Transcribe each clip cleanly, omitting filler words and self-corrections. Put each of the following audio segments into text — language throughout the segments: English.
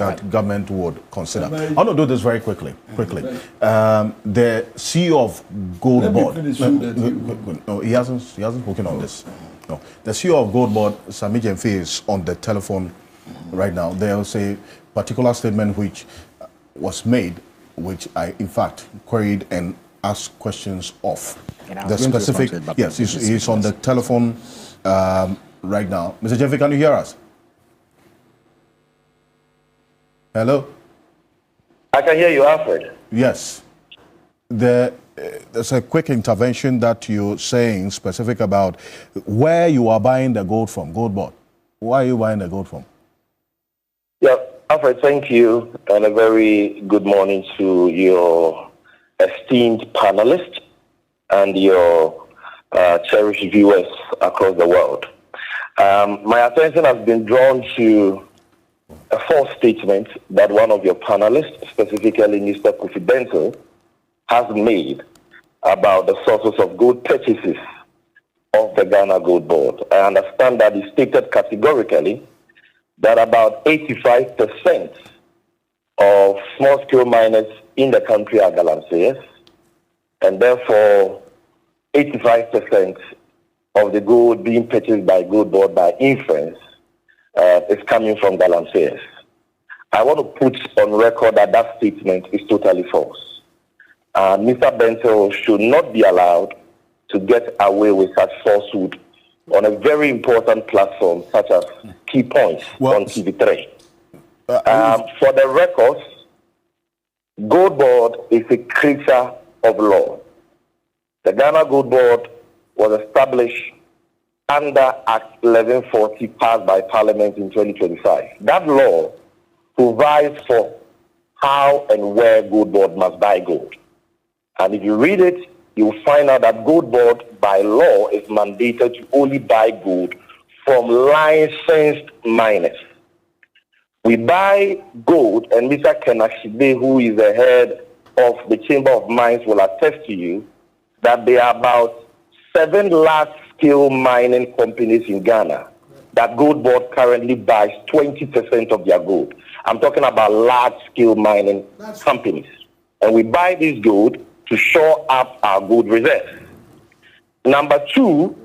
that government would consider. I want to do this very quickly. The CEO of Gold Board. No, he hasn't spoken on this. No, the CEO of Gold Board, Sammy Gyamfi, is on the telephone right now. There was a particular statement which was made, which I in fact queried and asked questions of. The specific. Yes, he's on the telephone right now. Mr. Gyamfi, can you hear us? Hello? I can hear you, Alfred. Yes. There's a quick intervention that you're saying specific about where you are buying the gold from, Gold Board. Where are you buying the gold from? Yeah, Alfred, thank you, and a very good morning to your esteemed panelists and your cherished viewers across the world. My attention has been drawn to a false statement that one of your panelists, specifically Mr. Kofi Bentil, has made about the sources of gold purchases of the Ghana Gold Board. I understand that he stated categorically that about 85% of small-scale miners in the country are Galamseyers, and therefore 85% of the gold being purchased by Gold Board by inference is coming from Galamseyers. I want to put on record that that statement is totally false. Mr. Bentil should not be allowed to get away with such falsehood on a very important platform such as Key Points on TV3. For the records, Gold Board is a creature of law. The Ghana Gold Board was established under Act 1140 passed by Parliament in 2025. That law provides for how and where Gold Board must buy gold. And if you read it, you will find out that Gold Board by law is mandated to only buy gold from licensed miners. We buy gold, and Mr. Kenashide, who is the head of the Chamber of Mines, will attest to you that there are about 7 large-scale mining companies in Ghana that Gold Board currently buys 20% of their gold. I'm talking about large-scale mining companies. And we buy this gold to shore up our gold reserves. Number 2,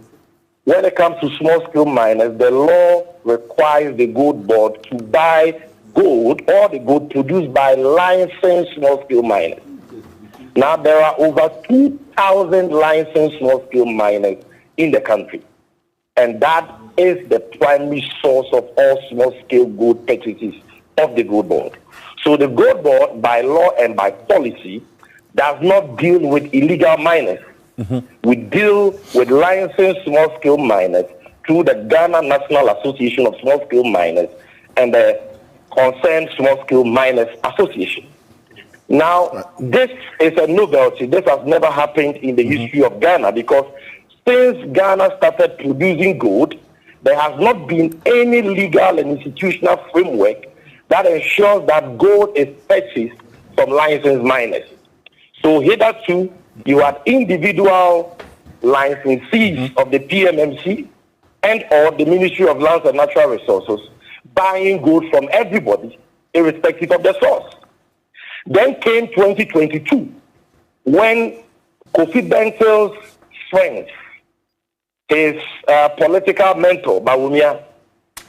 when it comes to small-scale miners, the law requires the Gold Board to buy gold or the gold produced by licensed small-scale miners. Now, there are over 2,000 licensed small-scale miners in the country. And that is the primary source of all small-scale gold purchases of the Gold Board. So the Gold Board, by law and by policy, does not deal with illegal miners. We deal with licensed small-scale miners through the Ghana National Association of Small-Scale Miners and the Concerned Small-Scale Miners Association. Now, this is a novelty. This has never happened in the history of Ghana, because since Ghana started producing gold, there has not been any legal and institutional framework that ensures that gold is purchased from licensed miners. So hitherto, you had individual licensees of the PMMC and or the Ministry of Lands and Natural Resources buying gold from everybody, irrespective of the source. Then came 2022, when Kofi Bentil's friends, his political mentor, Bawumia,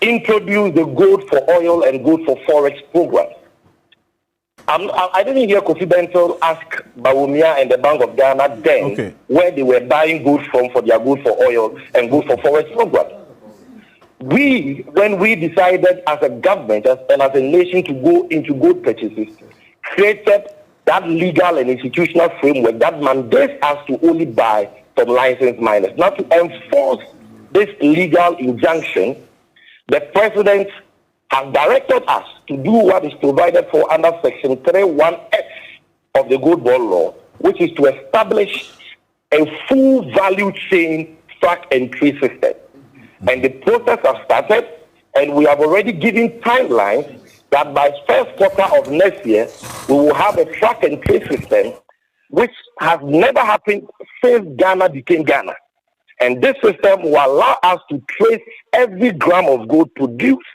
introduced the gold for oil and gold for forex program. I didn't hear Kofi Bentil ask Bawumia and the Bank of Ghana then where they were buying gold from for their gold for oil and gold for forex program. When we decided as a government and as a nation to go into gold purchases, created that legal and institutional framework that mandates us to only buy from licensed miners. Now, to enforce this legal injunction, the president has directed us to do what is provided for under Section 31F of the Gold Board Law, which is to establish a full value chain track and trace system. And the process has started, and we have already given timelines that by first quarter of next year, we will have a track and trace system, which has never happened since Ghana became Ghana. And this system will allow us to trace every gram of gold produced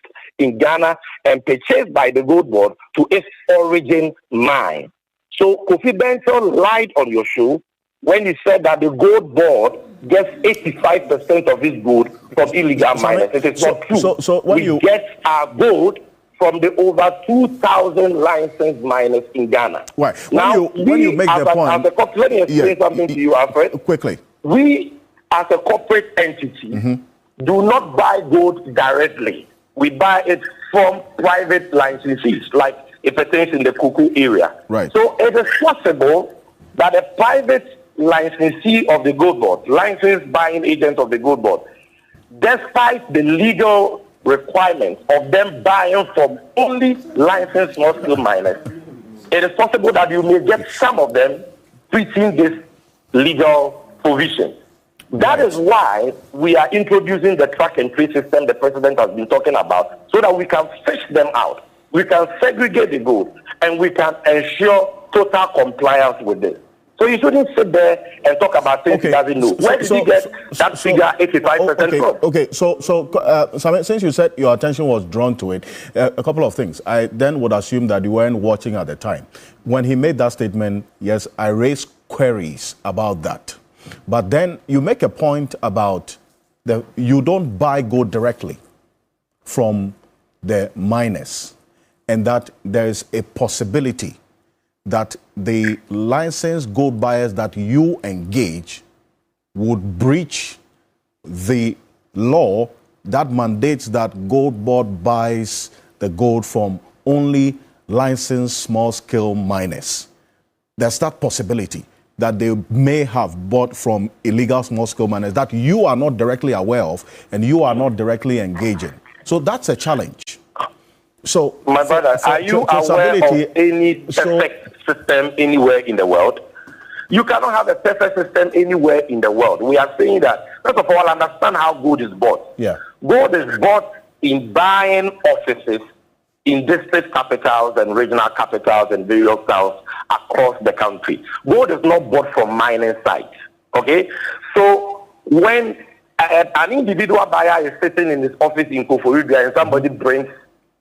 in Ghana and purchased by the gold board to its origin mine. So Kofi Bentil lied on your show when he said that the gold board gets 85% of its gold from illegal miners. It is not true. So when we get our gold from the over 2,000 licensed miners in Ghana. Right. When you make the point... let me explain something to you, Alfred. Quickly. We, as a corporate entity, do not buy gold directly. We buy it from private licensees, like it pertains in the Kuku area. Right. So it is possible that a private licensee of the gold board, licensed buying agent of the gold board, despite the legal requirements of them buying from only licensed small-scale miners, it is possible that you may get some of them breaching this legal provision. That is why we are introducing the track and trace system the president has been talking about, so that we can fish them out, we can segregate the gold, and we can ensure total compliance with this. So you shouldn't sit there and talk about things he doesn't know. Where did he get that figure 85% from? Okay, so since you said your attention was drawn to it, a couple of things. I then would assume that you weren't watching at the time. When he made that statement, yes, I raised queries about that. But then you make a point about you don't buy gold directly from the miners, and that there is a possibility that the licensed gold buyers that you engage would breach the law that mandates that gold board buys the gold from only licensed small-scale miners. There's that possibility that they may have bought from illegal small-scale miners that you are not directly aware of and you are not directly engaging. So that's a challenge. So, my brother, are you aware of any perfect system anywhere in the world? You cannot have a perfect system anywhere in the world. We are saying that, first of all, understand how gold is bought. Yeah. Gold is bought in buying offices in district capitals and regional capitals and various towns across the country. Gold is not bought from mining sites. Okay? So when an individual buyer is sitting in his office in Kofi and somebody brings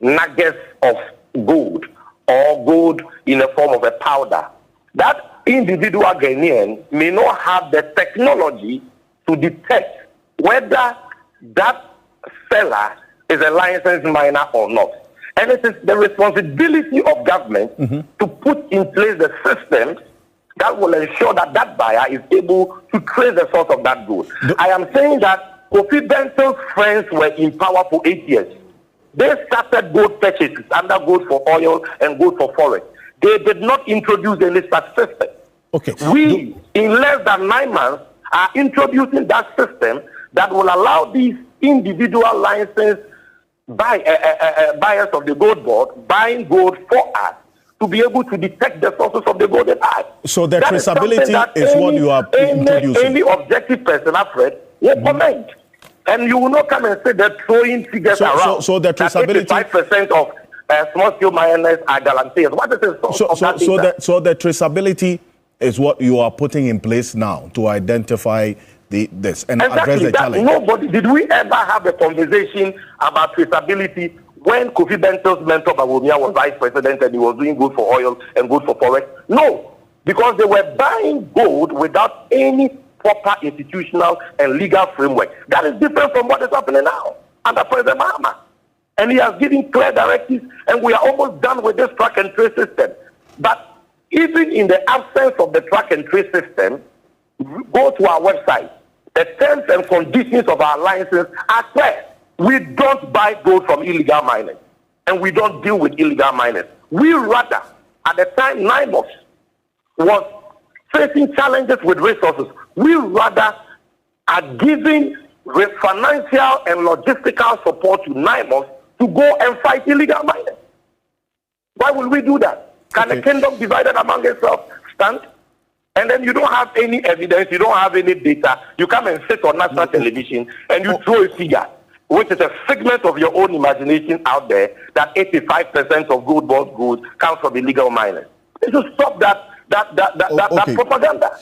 nuggets of gold or gold in the form of a powder, that individual Ghanaian may not have the technology to detect whether that seller is a licensed miner or not. And it is the responsibility of government to put in place the systems that will ensure that that buyer is able to trace the source of that gold. I am saying that Kofi Bentil's friends were in power for 8 years. They started gold purchases under gold for oil and gold for forex. They did not introduce any such system. Okay. We, in less than 9 months, are introducing that system that will allow these individual licensed buyers of the gold board buying gold for us to be able to detect the sources of the gold they buy. So the traceability is what you are introducing. Any objective person, Alfred, will comment. And you will not come and say they're throwing figures around. So the traceability... 85% of small-scale miners are guarantees. What is the source of that data? So the traceability is what you are putting in place now to identify this and address the challenge. Did we ever have a conversation about traceability when Kofi Bentil's mentor Bawumia was vice president and he was doing good for oil and good for forex? No, because they were buying gold without any proper institutional and legal framework. That is different from what is happening now under President Mahama. And he has given clear directives, and we are almost done with this track and trace system. But even in the absence of the track and trace system, go to our website. The terms and conditions of our license are clear. We don't buy gold from illegal miners, and we don't deal with illegal miners. We rather, at the time NIMOS was facing challenges with resources, we rather are giving financial and logistical support to NIMOS to go and fight illegal miners. Why will we do that? Can the kingdom divided among itself stand? And then you don't have any evidence, you don't have any data. You come and sit on national television and you throw a figure, which is a figment of your own imagination out there, that 85% of gold board gold comes from illegal miners. You should stop that propaganda.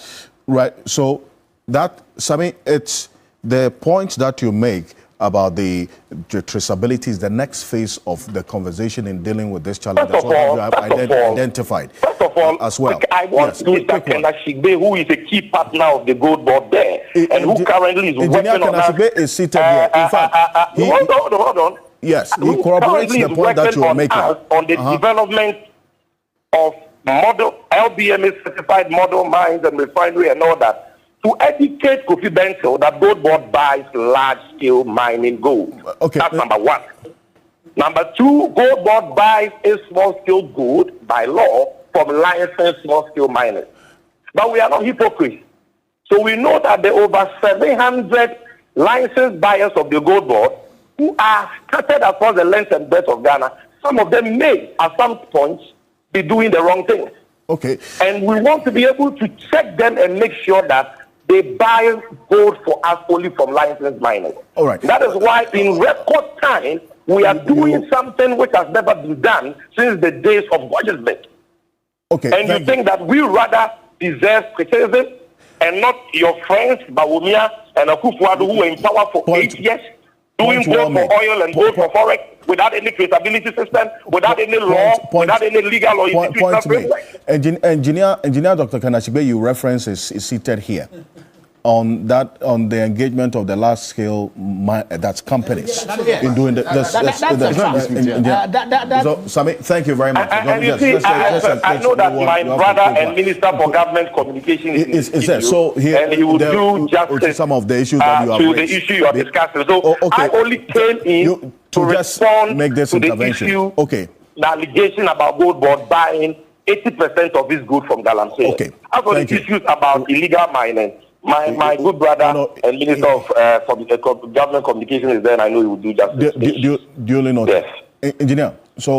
Right. So that, Sammy, it's the points that you make about the traceability is the next phase of the conversation in dealing with this challenge. That's what you have identified. First of all, as well. I want Mr. Kenashigbe, who is a key partner of the Gold Board there, and who currently is working on that. Is seated here. In fact, hold on. Yes, he corroborates the point that you are making. On the development of model LBMA certified model mines and refinery and all that, to educate Kofi Bentil that Gold Board buys large-scale mining gold. Okay. That's number one. Number two, Gold Board buys a small-scale gold by law from licensed small-scale miners. But we are not hypocrites. So we know that there are over 700 licensed buyers of the Gold Board who are scattered across the length and breadth of Ghana. Some of them may, at some points, be doing the wrong thing. Okay. And we want to be able to check them and make sure that they buy gold for us only from licensed miners. All right. That is why in record time, we are doing something which has never been done since the days of Gordonsville. Okay. And you think that we rather deserve criticism and not your friends, Bawumia and Akufo-Addo, who were in power for 8 years, doing gold for oil and gold for forex without any traceability system, without any law, without any legal or institutional framework. Engineer Dr. Kenashigbe, you reference is seated here on the engagement of the large scale that's companies in doing so Sammy, thank you very much. And you see, I know that my brother and Minister for Government Communication is there. So here, and he will do justice some of the issues that you have to the issue you are discussing. So I only came in to respond make this to the issue, the allegation about Gold Board buying 80% of his good from Galamsey. Okay. As for the issues about illegal mining, my good brother and Minister of Government Communication is there, and I know he will do justice. Duly noted. Yes. Engineer, so